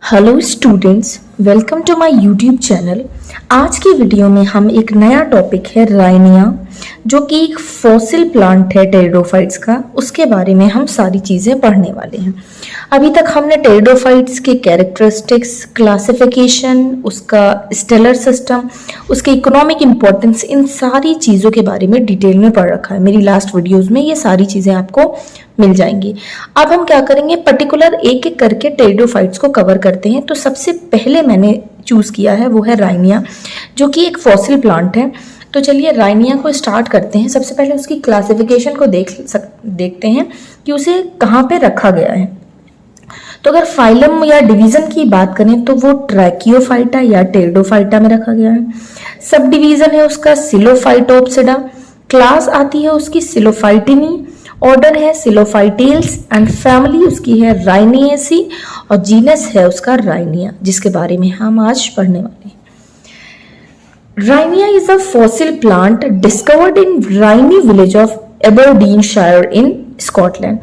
Hello students, welcome to my YouTube channel. आज की video में हम एक नया टॉपिक है राइनिया, जो कि एक फॉसिल प्लांट है टेरिडोफाइट्स का। उसके बारे में हम सारी चीज़ें पढ़ने वाले हैं। अभी तक हमने टेरिडोफाइट्स के कैरेक्टरिस्टिक्स, क्लासिफिकेशन, उसका स्टेलर सिस्टम, उसके इकोनॉमिक इम्पोर्टेंस, इन सारी चीज़ों के बारे में डिटेल में पढ़ रखा है। मेरी लास्ट वीडियोज़ में ये सारी चीज़ें आपको मिल जाएंगी। अब हम क्या करेंगे, पर्टिकुलर एक एक करके टेरिडोफाइट्स को कवर करते हैं। तो सबसे पहले मैंने चूज किया है वो है राइनिया, जो कि एक फॉसिल प्लांट है। तो चलिए राइनिया को स्टार्ट करते हैं। सबसे पहले उसकी क्लासिफिकेशन को देखते हैं कि उसे कहाँ पे रखा गया है। तो अगर फाइलम या डिवीजन की बात करें तो वो ट्रैकियोफाइटा या टेरिडोफाइटा में रखा गया है। सब डिवीजन है उसका सिलोफाइटोप्सिडा। क्लास आती है उसकी सिलोफाइटिनी। ऑर्डर है सिलोफाइटेल्स एंड फैमिली उसकी है राइनिएसी और जीनस है उसका राइनिया, जिसके बारे में हम आज पढ़ने वाले हैं। Rhynia is a fossil plant discovered in Rhynie village of Aberdeenshire in Scotland.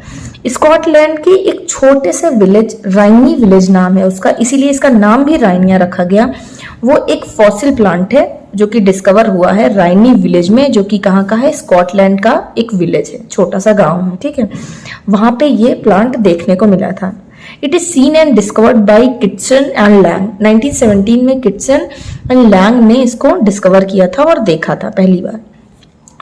Scotland के एक छोटे से विलेज, राइनी विलेज नाम है उसका, इसीलिए इसका नाम भी राइनिया रखा गया। वो एक फॉसिल प्लांट है जो कि डिस्कवर हुआ है राइनी विलेज में, जो कि कहाँ का है, स्कॉटलैंड का एक विलेज है, छोटा सा गांव है। ठीक है, वहां पे ये प्लांट देखने को मिला था। It is seen and discovered by Kidston and Lang. 1917 में किटसन एंड लैंग ने इसको डिस्कवर किया था और देखा था पहली बार।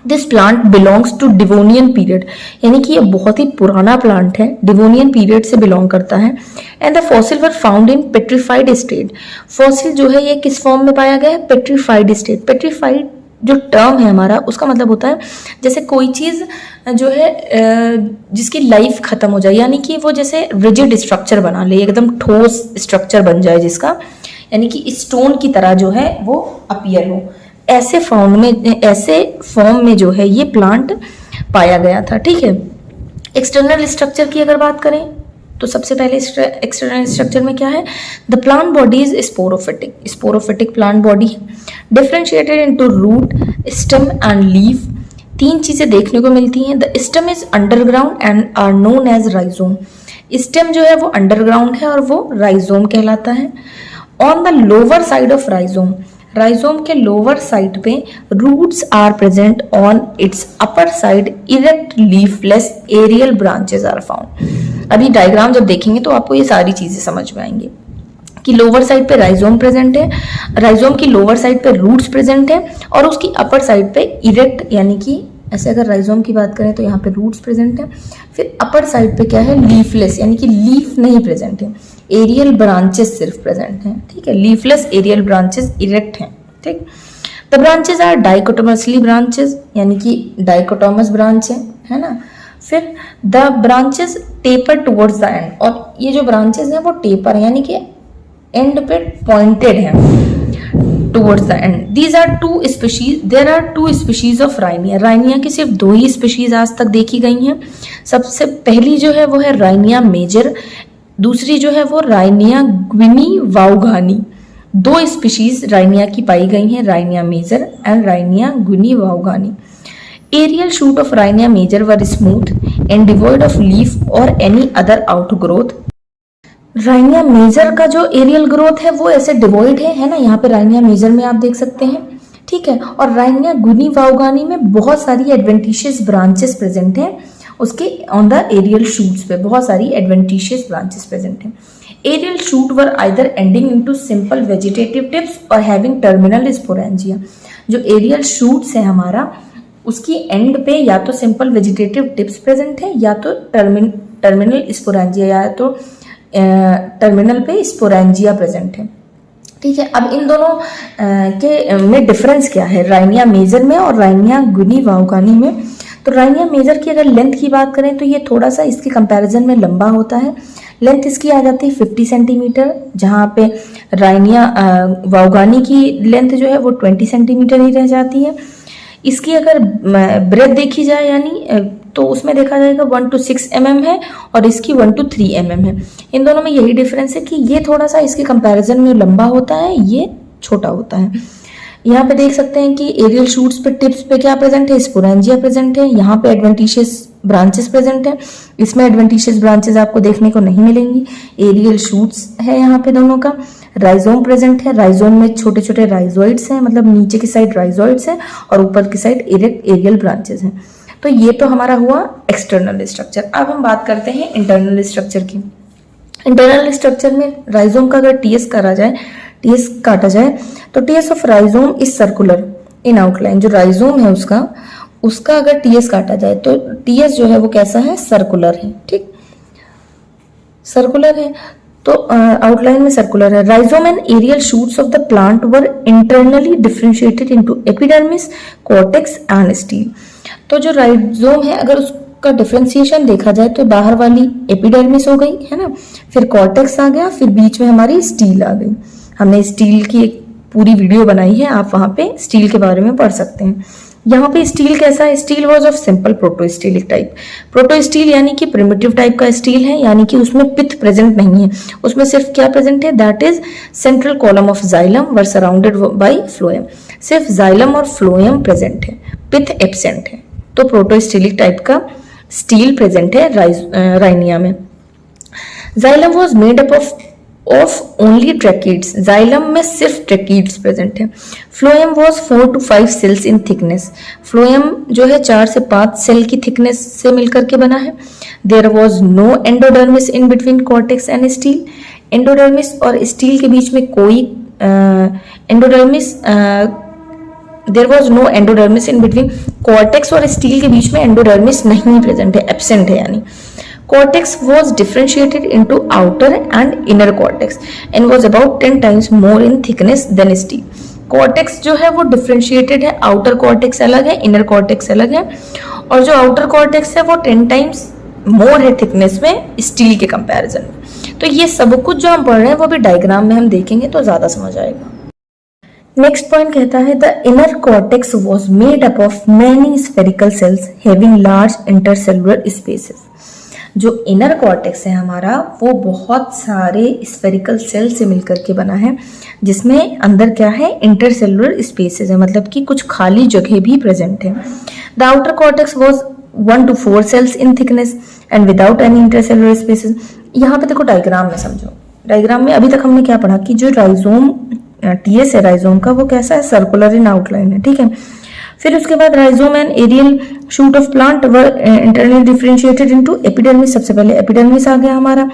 This plant belongs to Devonian period, यानी कि ये बहुत ही पुराना प्लांट है, डिवोनियन पीरियड से बिलोंग करता है। And the fossil were found in petrified state. Fossil जो है ये किस फॉर्म में पाया गया है, पेट्रीफाइड स्टेट। पेट्रीफाइड जो टर्म है हमारा, उसका मतलब होता है जैसे कोई चीज जो है जिसकी लाइफ खत्म हो जाए, यानी कि वो जैसे रिजिड स्ट्रक्चर बना ले, एकदम ठोस स्ट्रक्चर बन जाए जिसका, यानी कि स्टोन की तरह जो है वो अपीयर हो। ऐसे फॉर्म में जो है ये प्लांट पाया गया था। ठीक है, एक्सटर्नल स्ट्रक्चर की अगर बात करें तो सबसे पहले एक्सटर्नल स्ट्रक्चर में क्या है, the plant body is sporophytic. Sporophytic plant body है, differentiated into root, stem and leaf. तीन चीजें देखने को मिलती हैं। The stem is underground and are known as rhizome. Stem जो है वो अंडरग्राउंड है और वो राइजोम कहलाता है। On the lower side of rhizome, rhizome के लोअर साइड पे roots are present. On its upper side erect leafless aerial branches are found. अभी डायग्राम जब देखेंगे तो आपको ये सारी चीजें समझ में आएंगी कि लोअर साइड पे राइजोम प्रेजेंट है, राइजोम की लोअर साइड पे रूट्स प्रेजेंट है और उसकी अपर साइड पे इरेक्ट, यानी कि ऐसे अगर राइजोम की बात करें तो यहाँ पे रूट्स प्रेजेंट है। फिर अपर साइड पे क्या है, लीफलेस, यानी कि लीफ नहीं प्रेजेंट है, एरियल ब्रांचेस सिर्फ प्रेजेंट हैं। ठीक है, लीफलेस एरियल ब्रांचेस इरेक्ट हैं। ठीक, the branches are dichotomously branches, यानी कि डाइकोटोमस ब्रांच है ना। फिर the branches taper towards the end, और ये जो ब्रांचेस हैं वो टेपर है, यानी कि एंड पे पॉइंटेड है towards the end. These are two species, there are two species of Rhynia. Rhynia की सिर्फ दो ही स्पीशीज आज तक देखी गई हैं। सबसे पहली जो है वो है राइनिया मेजर, दूसरी जो है वो राइनिया ग्विनी वाउगानी। दो स्पीशीज राइनिया की पाई गई हैं, Rhynia major and Rhynia gwynnevaughanii. Aerial shoot of Rhynia major were smooth and devoid of leaf और any other outgrowth. Rhynia major का जो एरियल ग्रोथ है वो ऐसे डिवॉइड है ना, यहाँ पे राइनिया मेजर में आप देख सकते हैं। ठीक है, और राइनिया ग्विनी वाउगानी में बहुत सारी एडवेंटिशियस ब्रांचेस प्रेजेंट हैं, उसके ऑन द एरियल शूट्स पे बहुत सारी एडवेंटिशियस ब्रांचेस प्रेजेंट हैं। Aerial shoot were either ending into simple vegetative tips और हैविंग टर्मिनल स्पोरेंजिया। जो एरियल शूट्स है हमारा, उसकी एंड पे या तो सिंपल वेजिटेटिव टिप्स प्रेजेंट है या तो टर्मिनल स्पोरेंजिया, या तो टर्मिनल पे स्पोरेंजिया प्रेजेंट है। ठीक है, अब इन दोनों के में डिफरेंस क्या है, राइनिया मेजर में और राइनिया ग्विनी वाउगानी में। तो राइनिया मेजर की अगर लेंथ की बात करें तो ये थोड़ा सा इसके कंपैरिजन में लंबा होता है। लेंथ इसकी आ जाती है 50 सेंटीमीटर, जहाँ पे राइनिया वाउगानी की लेंथ जो है वो 20 सेंटीमीटर ही रह जाती है। इसकी अगर ब्रेथ देखी जाए यानी तो उसमें देखा जाएगा 1 to 6 mm है और इसकी 1 to 3 mm है। इन दोनों में यही डिफरेंस है कि ये थोड़ा सा इसके कंपैरिजन में लंबा होता है, ये छोटा होता है। यहाँ पे देख सकते हैं कि एरियल शूट्स पे टिप्स पे क्या प्रेजेंट है, स्पोरेंजिया प्रेजेंट है। यहाँ पे एडवेंटिशियस ब्रांचेस प्रेजेंट है, इसमें एडवेंटिशियस ब्रांचेस आपको देखने को नहीं मिलेंगी। एरियल शूट्स है यहाँ पे दोनों का। राइजोम प्रेजेंट है, राइजोम में छोटे छोटे राइजोइड्स हैं, मतलब नीचे की साइड राइजोइड्स हैं और ऊपर की साइड इरेक्ट एरियल ब्रांचेस हैं। तो ये तो हमारा हुआ एक्सटर्नल स्ट्रक्चर। अब हम बात करते हैं इंटरनल स्ट्रक्चर की। इंटरनल स्ट्रक्चर में राइजोम का अगर टीएस काटा जाए तो TS of rhizome is circular in outline. जो राइजोम है उसका अगर टीएस काटा जाए तो टीएस जो है वो कैसा है, सर्कुलर है। ठीक, सर्कुलर है तो आउटलाइन में सर्कुलर है। Rhizome and aerial shoots of the plant were internally differentiated into epidermis, cortex and stele. तो जो राइजोम है अगर उसका डिफरेंशिएशन देखा जाए तो बाहर वाली एपिडर्मिस हो गई है ना, फिर कॉर्टेक्स आ गया, फिर बीच में हमारी स्टील आ गई। हमने स्टील की एक पूरी वीडियो बनाई है, आप वहां पे स्टील के बारे में पढ़ सकते हैं। यहाँ पे स्टील कैसा है, stele was of simple protostelic type. Protostele यानी कि प्रिमिटिव टाइप का स्टील है, यानी कि उसमें पिथ प्रेजेंट नहीं है, उसमें सिर्फ क्या प्रेजेंट है, that is central column of xylem were surrounded by phloem. सिर्फ जाइलम और फ्लोएम प्रेजेंट है, पिथ एब्सेंट है। तो प्रोटोस्टीलिक टाइप का स्टील प्रेजेंट है राइनिया में। Xylem was made up of only tracheids, xylem में सिर्फ ट्रैकीड्स प्रेजेंट है। Phloem was 4 to 5 cells in thickness, phloem जो है 4 से 5 सेल की थिकनेस से मिलकर के बना है। There was no endodermis in between cortex and stele, endodermis और स्टील के बीच में कोई there was no endodermis in between cortex और स्टील के बीच में एंडोडर्मिस नहीं प्रेजेंट है, एब्सेंट है यानी। Cortex was differentiated into outer and inner cortex and was about 10 times more in thickness than steel. Cortex जो है वो differentiated है, outer cortex अलग है, inner cortex अलग है, और जो outer cortex है वो 10 times more है thickness में steel के comparison में। तो ये सब कुछ जो हम पढ़ रहे हैं वो भी डायग्राम में हम देखेंगे तो ज्यादा समझ आएगा। नेक्स्ट पॉइंट कहता है the inner cortex was made up of many spherical sales having large intercellular spaces. जो इनर कॉर्टेक्स है हमारा वो बहुत सारे स्फेरिकल सेल से मिलकर के बना है, जिसमें अंदर क्या है, इंटरसेलुलर स्पेसेस है, मतलब कि कुछ खाली जगह भी प्रेजेंट है। The outer cortex was 1 to 4 cells in thickness and without any intercellular spaces. यहाँ पे देखो डायग्राम में समझो, डायग्राम में अभी तक हमने क्या पढ़ा कि जो राइजोम टीएस है राइजोम का वो कैसा है, सर्कुलर इन आउटलाइन है। ठीक है, फिर उसके बाद rhizome and aerial shoot of plant were internally differentiated into epidermis. सबसे पहले एपिडर्मिस आ गया हमारा,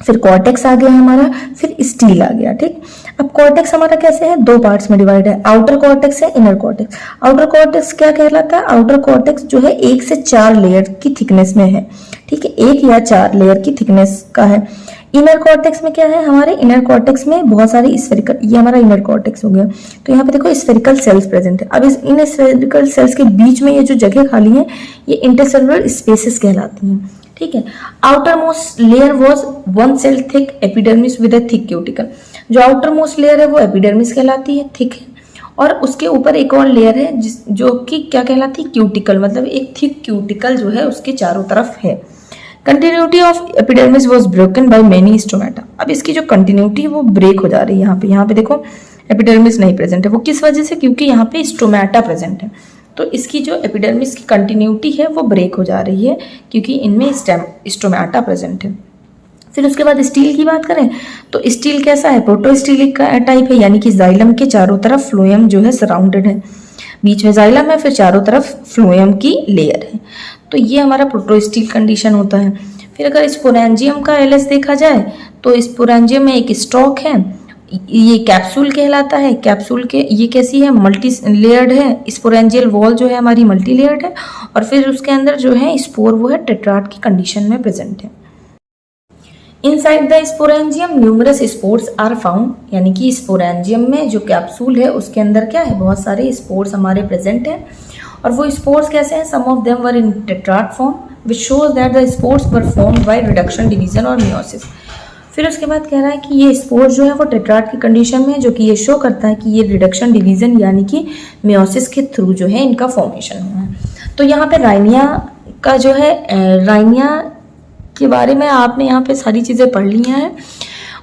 फिर कॉर्टेक्स आ गया हमारा, फिर स्टील आ गया। ठीक, अब कॉर्टेक्स हमारा कैसे है, 2 पार्ट्स में डिवाइड है, आउटर कॉर्टेक्स है, इनर कॉर्टेक्स। आउटर कॉर्टेक्स क्या कहलाता है, आउटर कॉर्टेक्स जो है 1 से 4 लेयर की थिकनेस में है। ठीक है, 1 या 4 लेयर की थिकनेस का है। इनर कॉर्टेक्स में क्या है, हमारे इनर कॉर्टेक्स में बहुत सारी स्फेरिकल, ये हमारा इनर कॉर्टेक्स हो गया। तो यहाँ पे देखो स्फेरिकल सेल्स प्रेजेंट है। अब इन स्फेरिकल सेल्स के बीच में ये जो जगह खाली है ये इंटरसेलुलर स्पेसेस कहलाती हैं। ठीक है, outer most layer was 1 cell thick epidermis with a thick cuticle. जो आउटर मोस्ट लेयर है वो एपिडर्मिस कहलाती है, थिक है, और उसके ऊपर एक और लेयर है जो कि क्या कहलाती है, क्यूटिकल, मतलब एक थिक क्यूटिकल जो है उसके चारों तरफ है। Continuity of epidermis was broken by many stomata. अब इसकी जो कंटिन्यूटी है वो ब्रेक हो जा रही है। यहाँ पे देखो एपिडर्मिस नहीं प्रेजेंट है, वो किस वजह से, क्योंकि यहाँ पे स्टोमेटा प्रेजेंट है। तो इसकी जो एपिडर्मिस की कंटिन्यूटी है वो ब्रेक हो जा रही है क्योंकि इनमें स्टोमेटा प्रेजेंट है। फिर उसके बाद स्टील की बात करें तो स्टील कैसा है, प्रोटोस्टीलिक टाइप है, यानी कि जाइलम के चारों तरफ फ्लोएम जो है सराउंडेड है, बीच में जाइलम है, फिर चारों तरफ फ्लोएम की लेयर है। तो ये हमारा प्रोटोस्टील कंडीशन होता है। फिर अगर स्पोरेंजियम का एलएस देखा जाए तो स्पोरेंजियम में एक स्टॉक है, ये कैप्सूल कहलाता है। कैप्सूल के ये कैसी है, मल्टी लेयर्ड है, स्पोरेंजियल वॉल जो है हमारी मल्टी लेयर्ड है, और फिर उसके अंदर जो है स्पोर वो है टेट्राड की कंडीशन में प्रेजेंट है। Inside the sporangium numerous spores are found, यानी कि स्पोरेंजियम में जो कैप्सूल है उसके अंदर क्या है, बहुत सारे स्पोर्स हमारे प्रेजेंट हैं। और वो स्पोर्स कैसे हैं, some of them were in tetrad form which shows that the spores were formed by reduction, division और मियोसिस। फिर उसके बाद कह रहा है कि ये स्पोर्स जो है वो टेट्राड की कंडीशन में है, जो कि ये शो करता है कि ये रिडक्शन, डिवीजन यानी कि मियोसिस के थ्रू जो है इनका फॉर्मेशन हुआ है। तो यहाँ पे राइनिया का जो है, राइनिया के बारे में आपने यहाँ पे सारी चीज़ें पढ़ ली हैं।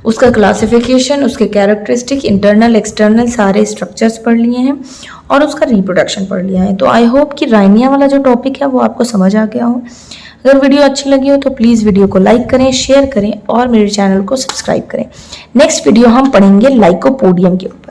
उसका क्लासिफिकेशन, उसके कैरेक्टरिस्टिक, इंटरनल एक्सटर्नल सारे स्ट्रक्चर्स पढ़ लिए हैं और उसका रिप्रोडक्शन पढ़ लिया है। तो आई होप कि राइनिया वाला जो टॉपिक है वो आपको समझ आ गया हो। अगर वीडियो अच्छी लगी हो तो प्लीज़ वीडियो को लाइक करें, शेयर करें और मेरे चैनल को सब्सक्राइब करें। नेक्स्ट वीडियो हम पढ़ेंगे लाइकोपोडियम के ऊपर।